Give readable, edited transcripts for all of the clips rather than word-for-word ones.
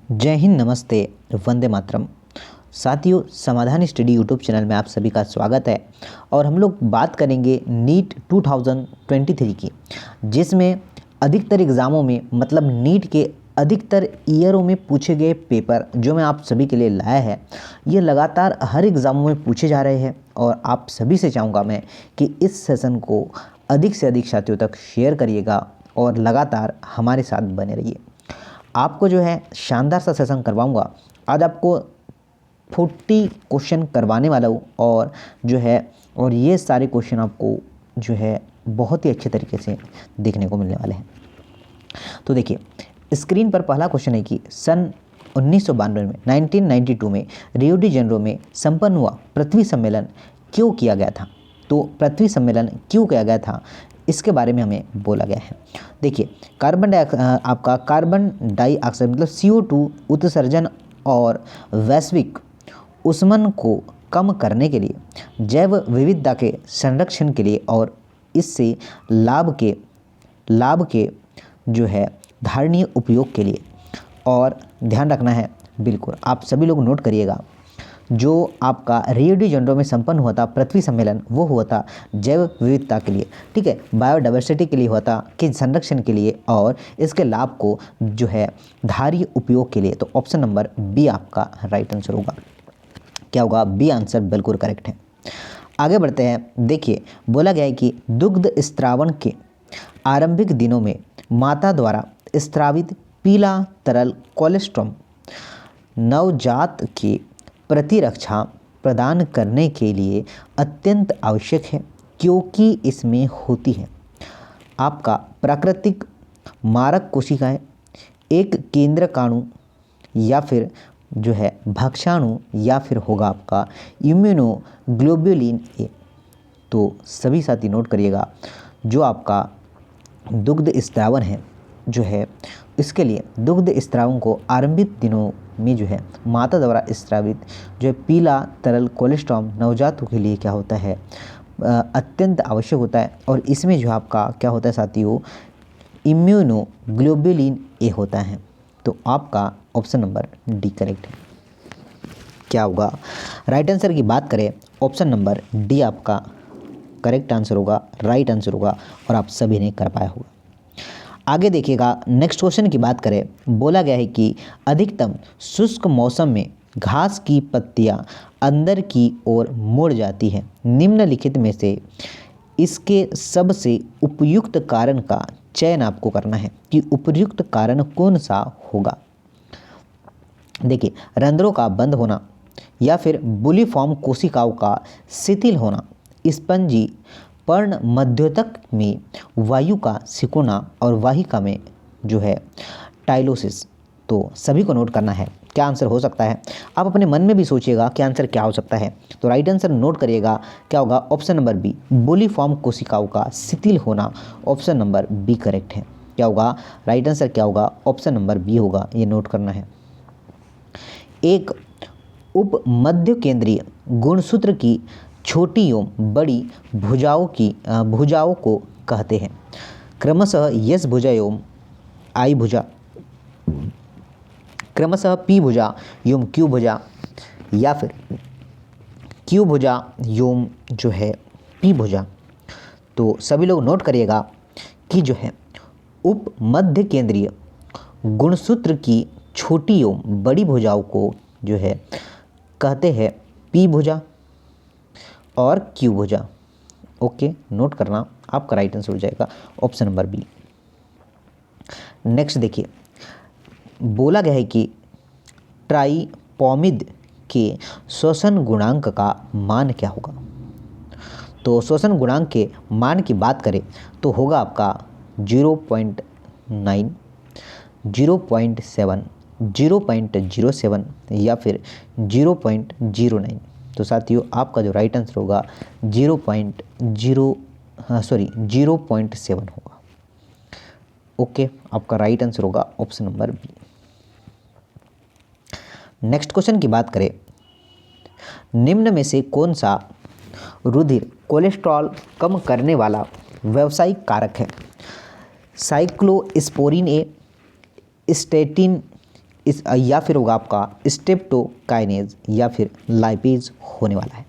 जय हिंद, नमस्ते, वंदे मातरम। साथियों, समाधान स्टडी यूट्यूब चैनल में आप सभी का स्वागत है। और हम लोग बात करेंगे नीट 2023 की, जिसमें अधिकतर एग्ज़ामों में मतलब नीट के अधिकतर ईयरों में पूछे गए पेपर जो मैं आप सभी के लिए लाया है, ये लगातार हर एग्ज़ामों में पूछे जा रहे हैं। और आप सभी से चाहूँगा मैं कि इस सेशन को अधिक से अधिक साथियों तक शेयर करिएगा और लगातार हमारे साथ बने रहिए। आपको जो है शानदार सा सेशन करवाऊंगा। आज आपको 40 क्वेश्चन करवाने वाला हूँ और ये सारे क्वेश्चन आपको जो है बहुत ही अच्छे तरीके से देखने को मिलने वाले हैं। तो देखिए, स्क्रीन पर पहला क्वेश्चन है कि सन 1992 में 1992 में रियो डी जेनेरो में संपन्न हुआ पृथ्वी सम्मेलन क्यों किया गया था। तो पृथ्वी सम्मेलन क्यों किया गया था, इसके बारे में हमें बोला गया है। देखिए, कार्बन डाइऑक्साइड मतलब CO2 उत्सर्जन और वैश्विक ऊष्मन को कम करने के लिए, जैव विविधता के संरक्षण के लिए और इससे लाभ के जो है धारणीय उपयोग के लिए। और ध्यान रखना है, बिल्कुल आप सभी लोग नोट करिएगा, जो आपका रियो डी जेनेरो में संपन्न हुआ था पृथ्वी सम्मेलन, वो हुआ था जैव विविधता के लिए, ठीक है, बायोडाइवर्सिटी के लिए हुआ था, कि संरक्षण के लिए और इसके लाभ को जो है धारणीय उपयोग के लिए। तो ऑप्शन नंबर बी आपका राइट आंसर होगा। क्या होगा? बी आंसर बिल्कुल करेक्ट है। आगे बढ़ते हैं। देखिए, बोला गया है कि दुग्ध स्त्रावण के आरंभिक दिनों में माता द्वारा स्त्रावित पीला तरल कोलेस्ट्रॉम नवजात की प्रतिरक्षा प्रदान करने के लिए अत्यंत आवश्यक है, क्योंकि इसमें होती है आपका प्राकृतिक मारक कोशिकाएं, एक केंद्रकाणु या फिर जो है भक्षाणु, या फिर होगा आपका इम्यूनोग्लोबुलिन ए। तो सभी साथी नोट करिएगा, जो आपका दुग्ध स्त्रावन है जो है, इसके लिए दुग्ध स्त्रावन को आरंभिक दिनों में जो है माता द्वारा स्त्रावित जो है पीला तरल कोलेस्ट्रॉम नवजातों के लिए क्या होता है, अत्यंत आवश्यक होता है। और इसमें जो आपका क्या होता है साथियों, इम्यूनोग्लोबुलिन ए होता है। तो आपका ऑप्शन नंबर डी करेक्ट है। क्या होगा? राइट आंसर की बात करें, ऑप्शन नंबर डी आपका करेक्ट आंसर होगा, राइट आंसर होगा, और आप सभी ने कर पाया होगा। आगे देखिएगा, नेक्स्ट क्वेश्चन की बात करें। बोला गया है कि अधिकतम शुष्क मौसम में घास की पत्तियां अंदर की ओर मुड़ जाती हैं। निम्नलिखित में से इसके सबसे उपयुक्त कारण का चयन आपको करना है कि उपयुक्त कारण कौन सा होगा। देखिए, रंध्रों का बंद होना, या फिर बुलीफॉर्म कोशिकाओं का शिथिल होना, स्पंजी पर्ण मध्योतक में वायु का सिकुड़ना, और वाहिका में जो है टाइलोसिस। तो सभी को नोट करना है क्या आंसर हो सकता है। आप अपने मन में भी सोचिएगा कि आंसर क्या हो सकता है। तो राइट आंसर नोट करिएगा, क्या होगा? ऑप्शन नंबर बी, बुलीफॉर्म कोशिकाओं का शिथिल होना। ऑप्शन नंबर बी करेक्ट है। क्या होगा? राइट आंसर क्या होगा? ऑप्शन नंबर बी होगा, ये नोट करना है। एक उप मध्य केंद्रीय गुणसूत्र की छोटी एवं बड़ी भुजाओं को कहते हैं, क्रमशः यस भुजा एवं आई भुजा, क्रमशः पी भुजा एवं क्यू भुजा, या फिर क्यू भुजा एवं जो है पी भुजा। तो सभी लोग नोट करिएगा कि जो है उप मध्य केंद्रीय गुणसूत्र की छोटी एवं बड़ी भुजाओं को जो है कहते हैं पी भुजा और क्यू भुजा। ओके, नोट करना, आपका राइट आंसर हो जाएगा ऑप्शन नंबर बी। नेक्स्ट देखिए, बोला गया है कि ट्राइपोमिड के श्वसन गुणांक का मान क्या होगा। तो श्वसन गुणांक के मान की बात करें तो होगा आपका 0.9, 0.7, 0.07 या फिर 0.09। तो साथियों, आपका जो राइट आंसर होगा 0.7 होगा। ओके, आपका राइट आंसर होगा option number B. Next question की बात करें, निम्न में से कौन सा रुधिर कोलेस्ट्रॉल कम करने वाला व्यावसायिक कारक है। साइक्लोस्पोरिन ए, स्टेटिन, इस या फिर होगा आपका स्ट्रेप्टोकाइनेज या फिर लाइपेज होने वाला है।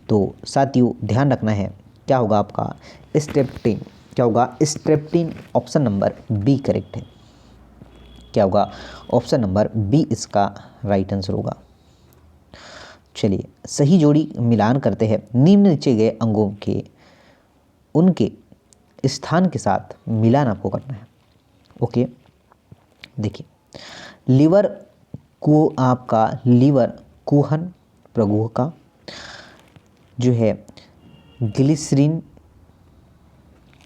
तो साथियों ध्यान रखना है, क्या होगा आपका स्ट्रेप्टिन, क्या होगा स्ट्रेप्टिन, ऑप्शन नंबर बी करेक्ट है। क्या होगा ऑप्शन नंबर बी इसका राइट आंसर होगा। चलिए सही जोड़ी मिलान करते हैं। निम्नलिखित गए अंगों के उनके स्थान के साथ मिलान आपको करना है। ओके, देखिए लीवर को आपका लीवर कुहन प्रगुह का जो है ग्लिसरीन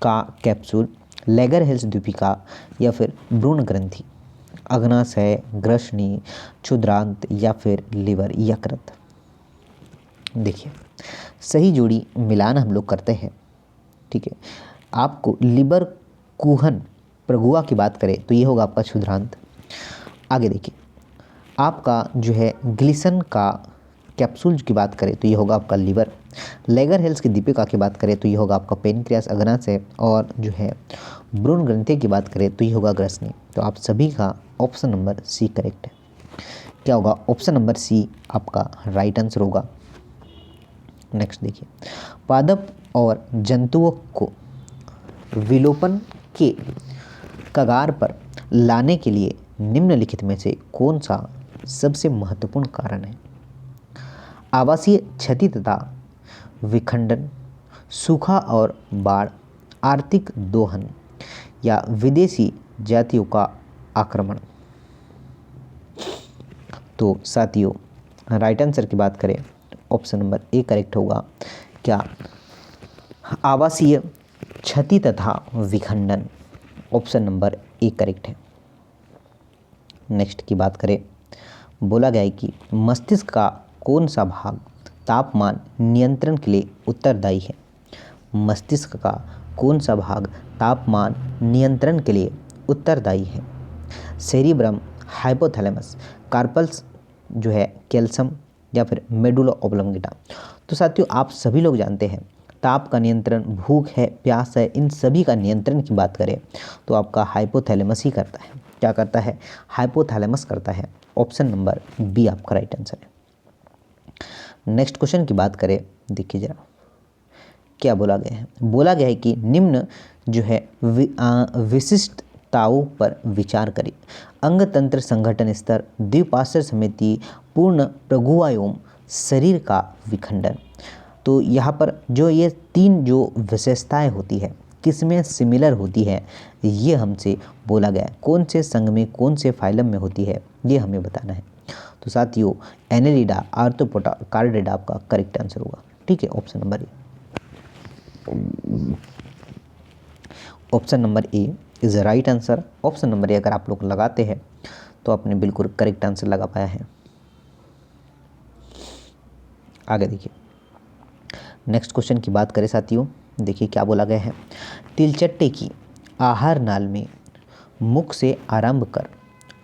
का कैप्सूल, लेगरहेल्स द्वीपिका या फिर भ्रूण ग्रंथि, अग्नाशय, ग्रसनी, क्षुद्रांत या फिर लीवर यकृत। देखिए सही जोड़ी मिलान हम लोग करते हैं, ठीक है। आपको लीवर कुहन प्रगुआ की बात करें तो ये होगा आपका क्षुद्रांत। आगे देखिए आपका जो है ग्लिसन का कैप्सूल की बात करें तो ये होगा आपका लीवर, लेगरहेल्स की दीपिका की बात करें तो ये होगा आपका पेनक्रियास अग्नाशय, और जो है भ्रूण ग्रंथि की बात करें तो ये होगा ग्रसनी। तो आप सभी का ऑप्शन नंबर सी करेक्ट है। क्या होगा ऑप्शन नंबर सी आपका राइट आंसर होगा। नेक्स्ट देखिए पादप और जंतुओं को विलोपन के कगार पर लाने के लिए निम्नलिखित में से कौन सा सबसे महत्वपूर्ण कारण है? आवासीय क्षति तथा विखंडन, सूखा और बाढ़, आर्थिक दोहन या विदेशी जातियों का आक्रमण। तो साथियों राइट आंसर की बात करें ऑप्शन नंबर ए करेक्ट होगा। क्या आवासीय क्षति तथा विखंडन, ऑप्शन नंबर ए करेक्ट है। नेक्स्ट की बात करें, बोला गया है कि मस्तिष्क का कौन सा भाग तापमान नियंत्रण के लिए उत्तरदायी है? मस्तिष्क का कौन सा भाग तापमान नियंत्रण के लिए उत्तरदायी है? सेरिब्रम, हाइपोथैलेमस, कार्पल्स जो है कैल्शियम या फिर मेडुला ऑब्लोंगेटा। तो साथियों आप सभी लोग जानते हैं ताप का नियंत्रण, भूख है, प्यास है, इन सभी का नियंत्रण की बात करें तो आपका हाइपोथैलेमस ही करता है। क्या करता है? हाइपोथैलेमस करता है। ऑप्शन नंबर बी आपका राइट आंसर है। नेक्स्ट क्वेश्चन की बात करें, देखिए जरा क्या बोला गया है। बोला गया है कि निम्न जो है विशिष्टताओं पर विचार करें। अंग तंत्र संगठन स्तर, द्विपार्श्व समिति, पूर्ण प्रगुआयोम, शरीर का विखंडन। तो यहाँ पर जो ये तीन जो विशेषताएं होती है किसमें सिमिलर होती है ये हमसे बोला गया है। कौन से संघ में, कौन से फाइलम में होती है ये हमें बताना है। तो साथियों एनेलिडा, आर्थ्रोपोडा, कार्डेडा आपका करेक्ट आंसर होगा। ठीक है, option number A. Option number A is right answer. Option number A अगर आप लोग लगाते हैं तो आपने बिल्कुल करेक्ट आंसर लगा पाया है। आगे देखिए नेक्स्ट क्वेश्चन की बात करें साथियों, देखिए क्या बोला गया है। तिलचट्टे की आहार नाल में मुख से आरंभ कर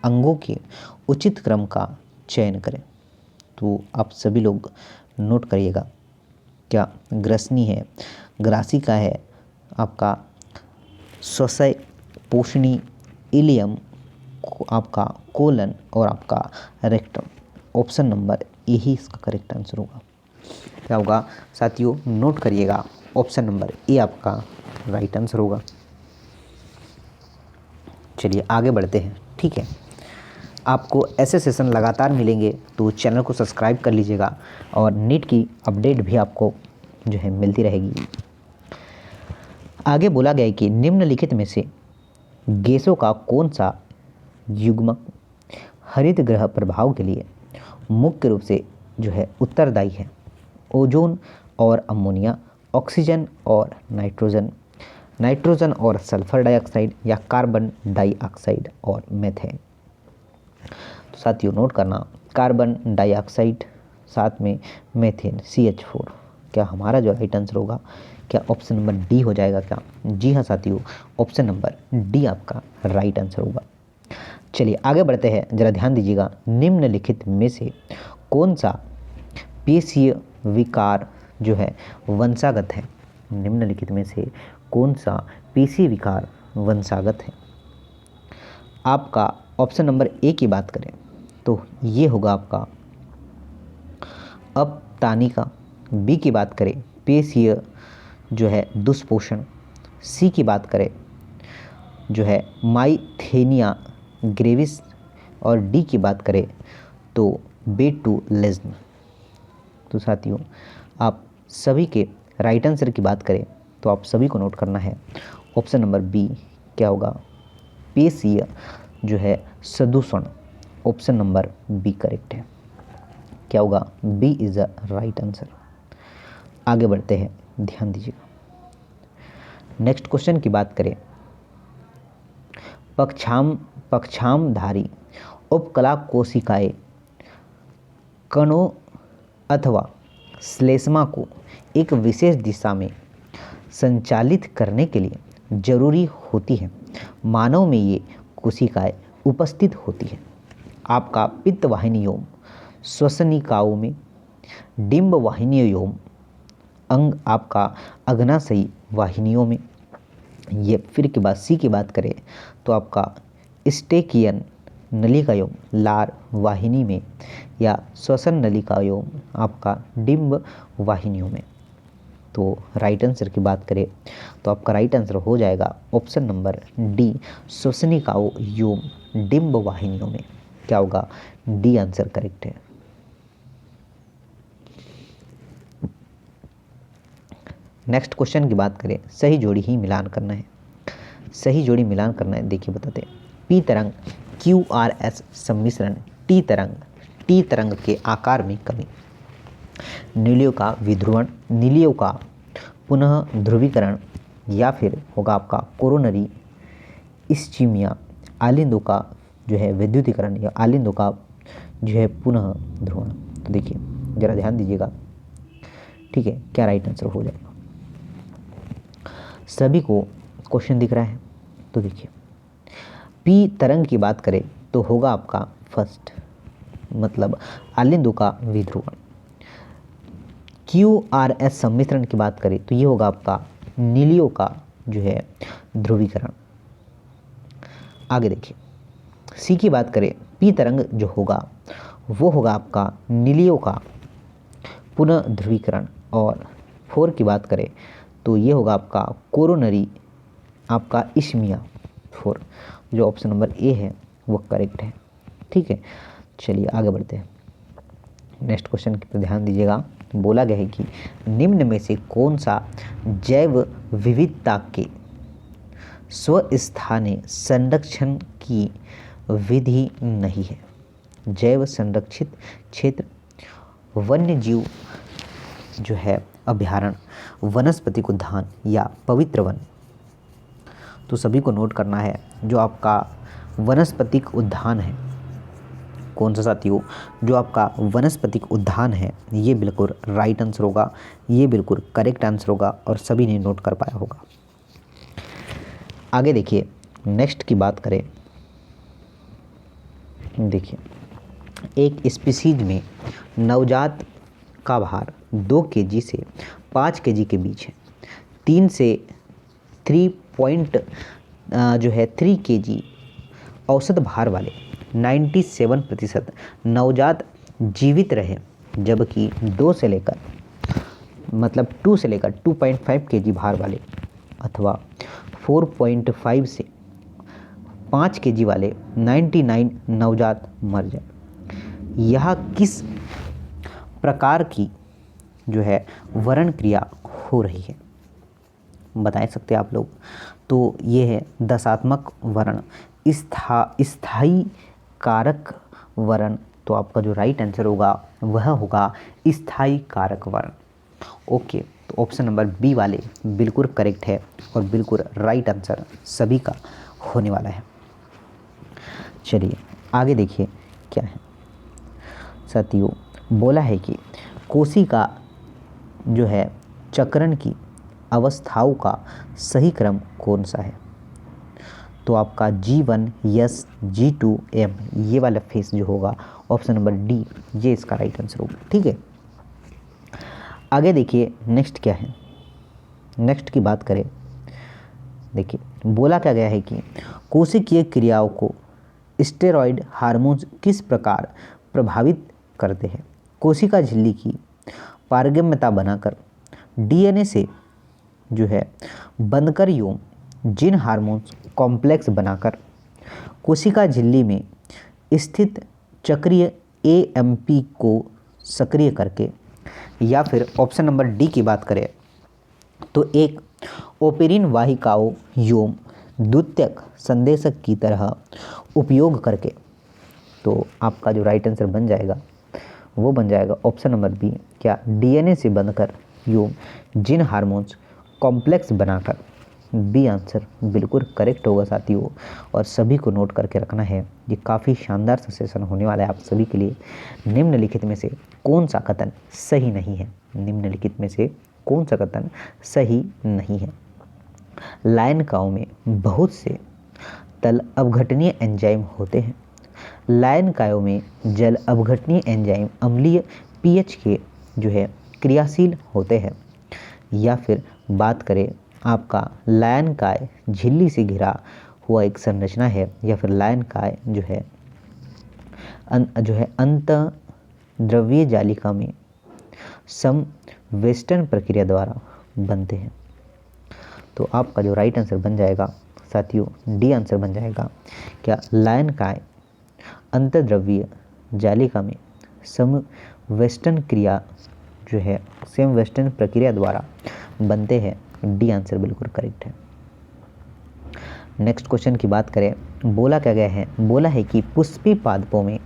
अंगों के उचित क्रम का चयन करें। तो आप सभी लोग नोट करिएगा, क्या ग्रसनी है, ग्रासिका है, आपका स्वसय, पोषणी, इलियम, आपका कोलन और आपका रेक्टम। ऑप्शन नंबर ए ही इसका करेक्ट आंसर होगा। क्या होगा साथियों नोट करिएगा, ऑप्शन नंबर ए आपका राइट आंसर होगा। चलिए आगे बढ़ते हैं, ठीक है। आपको ऐसे सेशन लगातार मिलेंगे तो चैनल को सब्सक्राइब कर लीजिएगा और नीट की अपडेट भी आपको जो है मिलती रहेगी। आगे बोला गया है कि निम्नलिखित में से गैसों का कौन सा युग्मक हरित गृह प्रभाव के लिए मुख्य रूप से जो है उत्तरदायी है? ओजोन और अमोनिया, ऑक्सीजन और नाइट्रोजन, नाइट्रोजन और सल्फर डाइऑक्साइड या कार्बन डाइऑक्साइड और मीथेन। तो साथियों नोट करना, कार्बन डाइऑक्साइड साथ में मीथेन CH4। क्या हमारा जो राइट आंसर होगा क्या ऑप्शन नंबर डी हो जाएगा क्या? जी हाँ साथियों, ऑप्शन नंबर डी आपका राइट आंसर होगा। चलिए आगे बढ़ते हैं, जरा ध्यान दीजिएगा। निम्नलिखित में से कौन सा पेशीय विकार जो है वंशागत है? निम्नलिखित में से कौन सा पेशीय विकार वंशागत है? आपका ऑप्शन नंबर ए की बात करें तो ये होगा आपका अपतानिका। बी की बात करें पेशीय जो है दुष्पोषण। सी की बात करें जो है माइथेनिया ग्रेविस। और डी की बात करें तो बेटुलिज्म। तो साथियों आप सभी के राइट आंसर की बात करें तो आप सभी को नोट करना है ऑप्शन नंबर बी क्या होगा, पेशीय जो है सदूषण। ऑप्शन नंबर बी करेक्ट है। क्या होगा, B is the right answer. आगे बढ़ते हैं, ध्यान दीजिएगा। नेक्स्ट क्वेश्चन की बात करें, पक्षामधारी उपकला कोशिकाएं कणों अथवा श्लेष्मा को एक विशेष दिशा में संचालित करने के लिए जरूरी होती है। मानव में ये कोशिकाएं उपस्थित होती है आपका पित्त वाहिनियों, श्वसनिकाओं में, डिंब वाहिनियों, अंग आपका अग्नाशयी वाहिनियों में। ये फिर के बाद सी की बात करें तो आपका स्टेकियन नलिकायों लार वाहिनी में, या श्वसन नलिकायों आपका डिंब वाहिनियों में। तो राइट आंसर की बात करें तो आपका राइट आंसर हो जाएगा ऑप्शन नंबर डी, श्वसनिकाओं एवं डिंब वाहिनियों में। क्या होगा, डी आंसर करेक्ट है। नेक्स्ट क्वेश्चन की बात करें, सही जोड़ी ही मिलान करना है। सही जोड़ी मिलान करना है, देखिए बताते हैं। पी तरंग QRS सम्मिश्रण टी तरंग के आकार में कमी, नीलियों का विध्रुवण, नीलियों का पुनः ध्रुवीकरण, या फिर होगा आपका कोरोनरी इस्चीमिया, आलिंदों का जो है विद्युतीकरण, या आलिंदों का जो है पुनः ध्रुवण। तो देखिए जरा ध्यान दीजिएगा, ठीक है, क्या राइट आंसर हो जाएगा। सभी को क्वेश्चन दिख रहा है तो देखिए, पी तरंग की बात करें तो होगा आपका फर्स्ट, मतलब आलिंदों का विध्रुवण। QRS सम्मिश्रण की बात करें तो ये होगा आपका नीलियों का जो है ध्रुवीकरण। आगे देखिए, सी की बात करें, पी तरंग जो होगा वो होगा आपका नीलियों का पुनः ध्रुवीकरण। और 4 की बात करें तो ये होगा आपका कोरोनरी आपका इस्मिया 4। जो ऑप्शन नंबर ए है वो करेक्ट है, ठीक है। चलिए आगे बढ़ते हैं। नेक्स्ट क्वेश्चन पर ध्यान दीजिएगा। बोला गया है कि निम्न में से कौन सा जैव विविधता के स्वस्थानीय संरक्षण की विधि नहीं है। जैव संरक्षित क्षेत्र, वन्य जीव जो है अभयारण्य, वनस्पतिक उद्यान, या पवित्र वन। तो सभी को नोट करना है, जो आपका वनस्पतिक उद्यान है, कौन सा साथियों, जो आपका वनस्पतिक उद्यान है, ये बिल्कुल राइट आंसर होगा, ये बिल्कुल करेक्ट आंसर होगा और सभी ने नोट कर पाया होगा। आगे देखिए, नेक्स्ट की बात करें, देखिए एक स्पीसीज में नवजात का भार 2 kg से 5 kg के बीच है। 3 से 3 kg औसत भार वाले 97% नवजात जीवित रहे, जबकि 2 से लेकर 2.5 kg भार वाले अथवा 4.5 से 5 kg वाले 99 नवजात मर जाए। यह किस प्रकार की जो है वर्ण क्रिया हो रही है, बता सकते हैं आप लोग। तो ये है दशात्मक वर्ण, स्थायी कारक वर्ण। तो आपका जो राइट आंसर होगा वह होगा स्थायी कारक वर्ण। ओके, तो ऑप्शन नंबर बी वाले बिल्कुल करेक्ट है और बिल्कुल राइट आंसर सभी का होने वाला है। चलिए आगे देखिए क्या है साथियों। बोला है कि कोशिका जो है चक्रण की अवस्थाओं का सही क्रम कौन सा है। तो आपका G1 S G2 M ये वाला फेस जो होगा ऑप्शन नंबर डी, ये इसका राइट आंसर होगा, ठीक है। आगे देखिए नेक्स्ट क्या है। नेक्स्ट की बात करें, देखिए बोला क्या गया है कि कोशिकीय क्रियाओं को स्टेरॉयड हार्मोन्स किस प्रकार प्रभावित करते हैं? कोशिका झिल्ली की पारगम्यता बनाकर, डीएनए से जो है बंधकर यौन जिन हार्मोन्स कॉम्प्लेक्स बनाकर, कोशिका झिल्ली में स्थित चक्रीय एएमपी को सक्रिय करके, या फिर ऑप्शन नंबर डी की बात करें तो एक ओपेरिन वाहिकाओं यौन द्वितीयक संदेशक की तरह उपयोग करके। तो आपका जो राइट आंसर बन जाएगा वो बन जाएगा ऑप्शन नंबर बी, क्या डीएनए से बंधकर यौन जिन हार्मोन्स कॉम्प्लेक्स बनाकर। बी आंसर बिल्कुल करेक्ट होगा साथियों, और सभी को नोट करके रखना है, ये काफ़ी शानदार सा सेशन होने वाला है आप सभी के लिए। निम्नलिखित में से कौन सा कथन सही नहीं है? निम्नलिखित में से कौन सा कथन सही नहीं है? लायनकाओं में बहुत से तल अपघटनीय एंजाइम होते हैं। लायनकायों में जल अपघटनीय एंजाइम अम्लीय पीएच के जो है क्रियाशील होते हैं। या फिर बात करें आपका लायनकाय झिल्ली से घिरा हुआ एक संरचना है, या फिर लायनकाय जो है अंतःद्रव्यीय जालिका में समवेष्टन प्रक्रिया द्वारा बनते हैं। तो आपका जो राइट आंसर बन जाएगा साथियों डी आंसर बन जाएगा, क्या लायनकाय अंतःद्रव्यीय जालिका में समवेष्टन क्रिया जो है समवेष्टन प्रक्रिया द्वारा बनते हैं। डी आंसर बिल्कुल करेक्ट है। नेक्स्ट क्वेश्चन की बात करें, बोला क्या गया है? बोला है कि पुष्पी पादपों में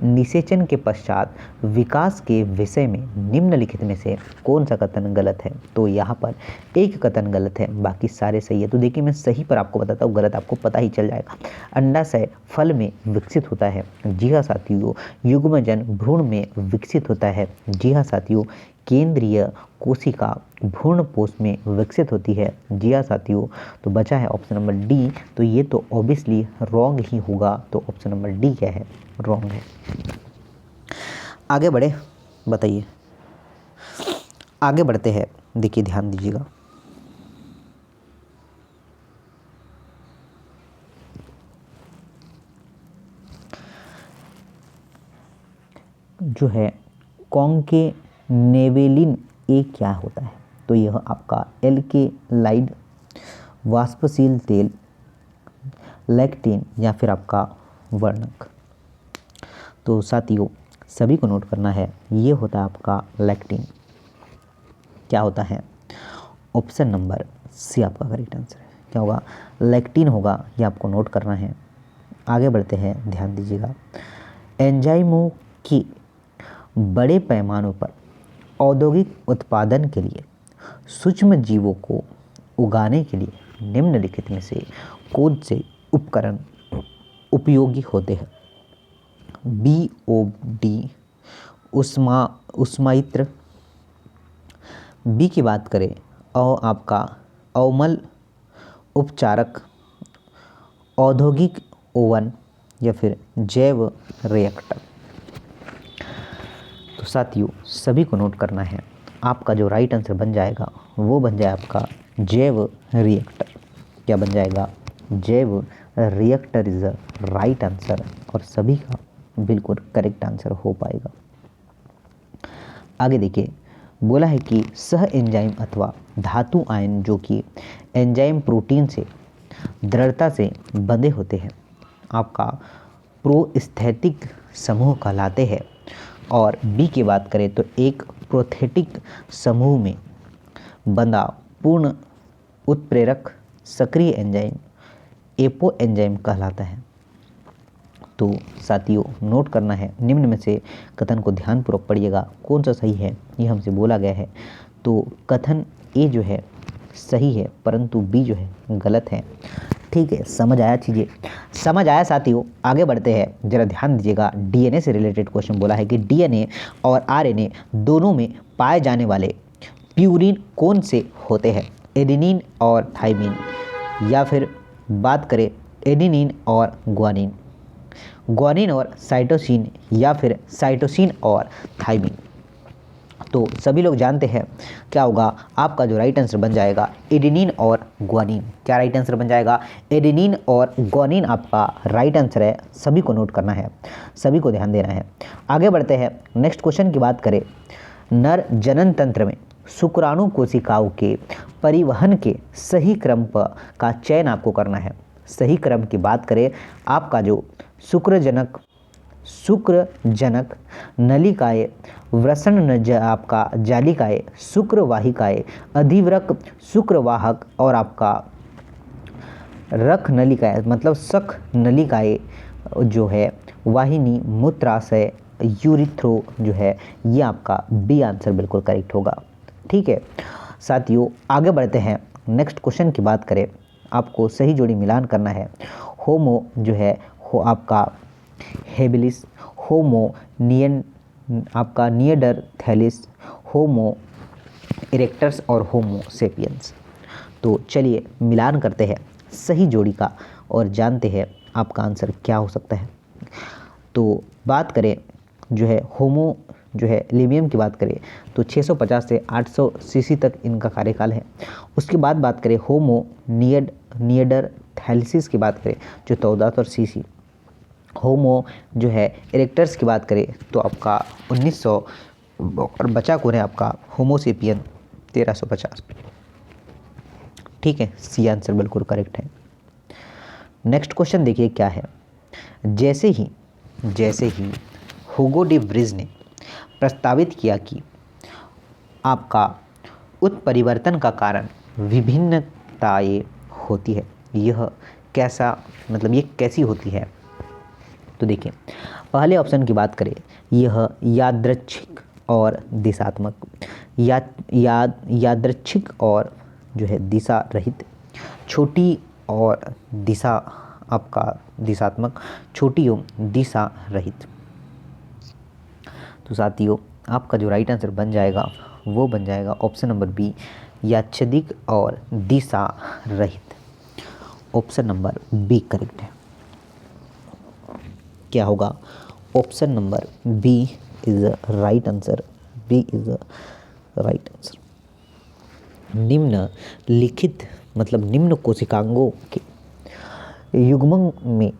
निषेचन के पश्चात विकास के विषय में निम्नलिखित में से कौन सा कथन गलत है? तो यहाँ पर एक कथन गलत है, बाकी सारे सही है। तो देखिए मैं सही पर आपको बताता हूँ, गलत आपको पता ही चल जाएगा। अंडाशय फल में विकसित होता है। जी हाँ साथियों। युग्मजन भ्रूण में विकसित होता है। जी हाँ साथियों। केंद्रीय कोशिका भ्रूणपोष में विकसित होती है। जी हाँ साथियों। तो बचा है ऑप्शन नंबर डी, तो ये तो ऑब्वियसली रॉन्ग ही होगा। तो ऑप्शन नंबर डी क्या है? रॉन्ग है। आगे बढ़े, बताइए आगे बढ़ते हैं। देखिए ध्यान दीजिएगा, जो है कॉन्केनेवेलिन ए क्या होता है? तो यह आपका एल्केलाइड वाष्पशील तेल, लैक्टिन, या फिर आपका वर्णक। तो साथियों सभी को नोट करना है, ये होता है आपका लैक्टिन। क्या होता है? ऑप्शन नंबर सी आपका करेक्ट आंसर है। क्या होगा? लैक्टिन होगा, ये आपको नोट करना है। आगे बढ़ते हैं, ध्यान दीजिएगा। एंजाइमों की बड़े पैमानों पर औद्योगिक उत्पादन के लिए सूक्ष्म जीवों को उगाने के लिए निम्नलिखित में से कौन से उपकरण उपयोगी होते हैं? बीओडी उष्मायित्र। बी की बात करें और आपका अवमल उपचारक, औद्योगिक ओवन, या फिर जैव रिएक्टर। तो साथियों सभी को नोट करना है, आपका जो राइट आंसर बन जाएगा वो बन जाए आपका जैव रिएक्टर। क्या बन जाएगा? जैव reactor is the right answer, और सभी का बिल्कुल करेक्ट आंसर हो पाएगा। आगे देखिए, बोला है कि सह एंजाइम अथवा धातु आयन जो कि एंजाइम प्रोटीन से दृढ़ता से बंधे होते हैं, आपका प्रोस्थेटिक समूह कहलाते हैं। और बी की बात करें तो एक प्रोस्थेटिक समूह में बंधा पूर्ण उत्प्रेरक सक्रिय एंजाइम एपो एंजाइम कहलाता है। तो साथियों नोट करना है, निम्न में से कथन को ध्यानपूर्वक पढ़िएगा, कौन सा सही है ये हमसे बोला गया है। तो कथन ए जो है सही है, परंतु बी जो है गलत है। ठीक है, समझ आया? चीज़ें समझ आया साथियों? आगे बढ़ते हैं, जरा ध्यान दीजिएगा। डीएनए से रिलेटेड क्वेश्चन बोला है कि डीएनए और आरएनए दोनों में पाए जाने वाले प्यूरिन कौन से होते हैं? एडेनिन और थाइमिन, या फिर बात करें एडेनिन और ग्वानिन, ग्वानिन और साइटोसिन, या फिर साइटोसिन और थाइमिन। तो सभी लोग जानते हैं क्या होगा, आपका जो राइट आंसर बन जाएगा एडेनिन और ग्वानिन। क्या राइट आंसर बन जाएगा, एडेनिन और ग्वानिन आपका राइट आंसर है। सभी को नोट करना है, सभी को ध्यान देना है। आगे बढ़ते हैं, नेक्स्ट क्वेश्चन की बात करें। नर जनन तंत्र में शुक्राणु कोशिकाओं के परिवहन के सही क्रम का चयन आपको करना है। सही क्रम की बात करें, आपका जो शुक्रजनक नलिकाएं, वृषण आपका जालिकाएं, शुक्रवाहिकाएं, अधिवृक्क, शुक्रवाहक और आपका रख नलिकाएं मतलब शक नलिकाएं जो है, वाहिनी, मूत्राशय, यूरिथ्रो जो है, ये आपका बी आंसर बिल्कुल करेक्ट होगा। ठीक है साथियों, आगे बढ़ते हैं। नेक्स्ट क्वेश्चन की बात करें, आपको सही जोड़ी मिलान करना है। होमो जो है आपका हेबिलिस, होमो आपका निएंडरथैलिस, होमो इरेक्टस और होमो सेपियंस। तो चलिए मिलान करते हैं सही जोड़ी का और जानते हैं आपका आंसर क्या हो सकता है। तो बात करें जो है होमो जो है लिबियम की बात करें तो 650 से 800 सीसी तक इनका कार्यकाल है। उसके बाद बात करें होमो निएंडरथैलिस की बात करें जो 1400 सीसी। होमो जो है इरेक्टस की बात करें तो आपका 1900 और बचा कौन है आपका होमोसेपियन 1350। ठीक है, सी आंसर बिल्कुल करेक्ट है। नेक्स्ट क्वेश्चन देखिए क्या है। जैसे ही हुगो डी व्रिज ने प्रस्तावित किया कि आपका उत्परिवर्तन का कारण विभिन्नताएं होती है, यह कैसा मतलब ये कैसी होती है। तो देखिए पहले ऑप्शन की बात करें, यह यादृच्छिक और दिशात्मक, यादृच्छिक और जो है दिशा रहित, छोटी और दिशा आपका दिशात्मक, छोटी एवं दिशा रहित। तो साथियों आपका जो राइट आंसर बन जाएगा वो बन जाएगा ऑप्शन नंबर बी, यादृच्छिक और दिशा रहित। ऑप्शन नंबर बी करेक्ट है। क्या होगा, option number B is right answer, B is right answer. निम्नलिखित मतलब निम्न कोशिकांगों के युग्मन में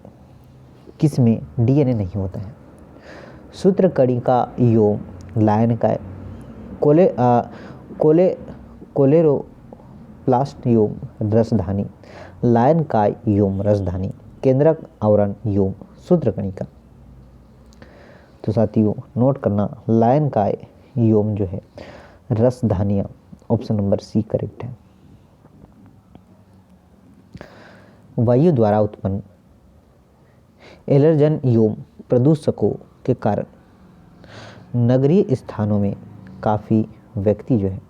किस में डीएनए नहीं होता है। सूत्रकणिका एवं लायनकाय, कोलेरोप्लास्ट एवं रसधानी, लायनकाय एवं रसधानी, केंद्रक आवरण एवं सूत्रकणिका। तो साथियों नोट करना, लायनकाय एवं जो है रसधानियाँ, ऑप्शन नंबर सी करेक्ट है। वायु द्वारा उत्पन्न एलर्जन एवं प्रदूषकों के कारण नगरीय स्थानों में काफ़ी व्यक्ति जो है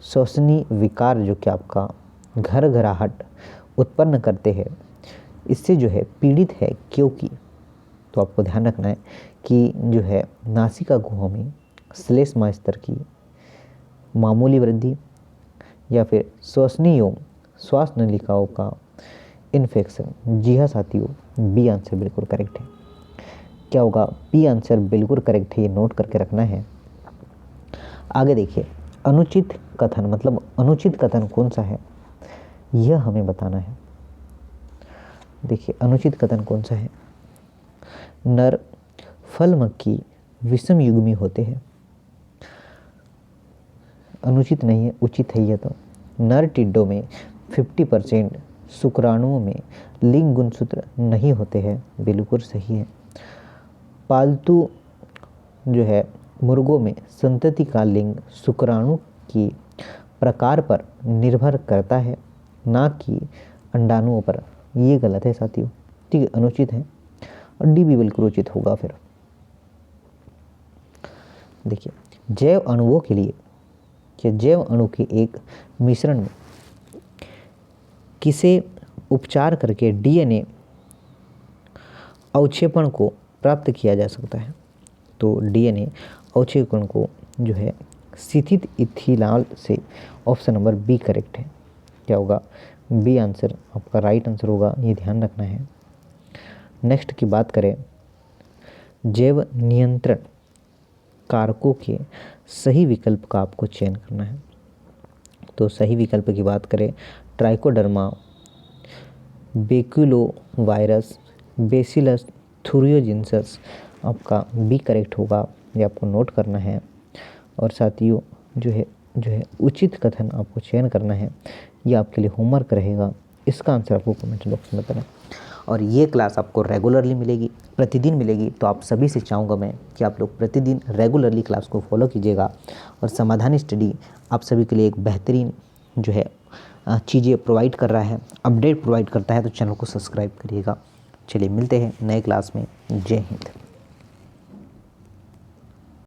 श्वसनीय विकार जो कि आपका घरघराहट उत्पन्न करते हैं, इससे जो है पीड़ित है। क्योंकि तो आपको ध्यान रखना है कि जो है नासिका गुहा में श्लेष्मा स्तर की मामूली वृद्धि या फिर श्वसनीय एवं श्वास नलिकाओं का इन्फेक्शन। जी हाँ साथियों, बी आंसर बिल्कुल करेक्ट है। क्या होगा, बी आंसर बिल्कुल करेक्ट है, ये नोट करके रखना है। आगे देखिए, अनुचित कथन मतलब अनुचित कथन कौन सा है यह हमें बताना है। देखिए अनुचित कथन कौन सा है। नर फल मक्खी विषम युग्मी होते हैं, अनुचित नहीं है, उचित है यह। तो नर टिड्डों में 50% शुक्राणुओं में लिंग गुणसूत्र नहीं होते हैं, बिल्कुल सही है। पालतू जो है मुर्गों में संतति का लिंग शुक्राणु की प्रकार पर निर्भर करता है, ना कि अंडाणुओं पर, ये गलत है साथियों। ठीक है, अनुचित है और डी भी बिल्कुल उचित होगा। फिर देखिए जैव अणुओं के लिए कि जैव अणु के एक मिश्रण में किसे उपचार करके डीएनए अवक्षेपण को प्राप्त किया जा सकता है। तो डीएनए अवक्षेपण को जो है शिथित इथिलाल से, ऑप्शन नंबर बी करेक्ट है। क्या होगा, बी आंसर आपका राइट आंसर होगा, ये ध्यान रखना है। नेक्स्ट की बात करें, जैव नियंत्रण कारकों के सही विकल्प का आपको चयन करना है। तो सही विकल्प की बात करें, ट्राइकोडर्मा, बेक्यूलो वायरस, बेसिलस थुरियोजेंसिस, आपका बी करेक्ट होगा, ये आपको नोट करना है। और साथियों जो है उचित कथन आपको चयन करना है, ये आपके लिए होमवर्क रहेगा। इसका आंसर आपको कमेंट बॉक्स में बताना। और ये क्लास आपको रेगुलरली मिलेगी, प्रतिदिन मिलेगी। तो आप सभी से चाहूँगा मैं कि आप लोग प्रतिदिन रेगुलरली क्लास को फॉलो कीजिएगा। और समाधान स्टडी आप सभी के लिए एक बेहतरीन जो है चीज़ें प्रोवाइड कर रहा है, अपडेट प्रोवाइड करता है। तो चैनल को सब्सक्राइब करिएगा। चलिए मिलते हैं नए क्लास में। जय हिंद।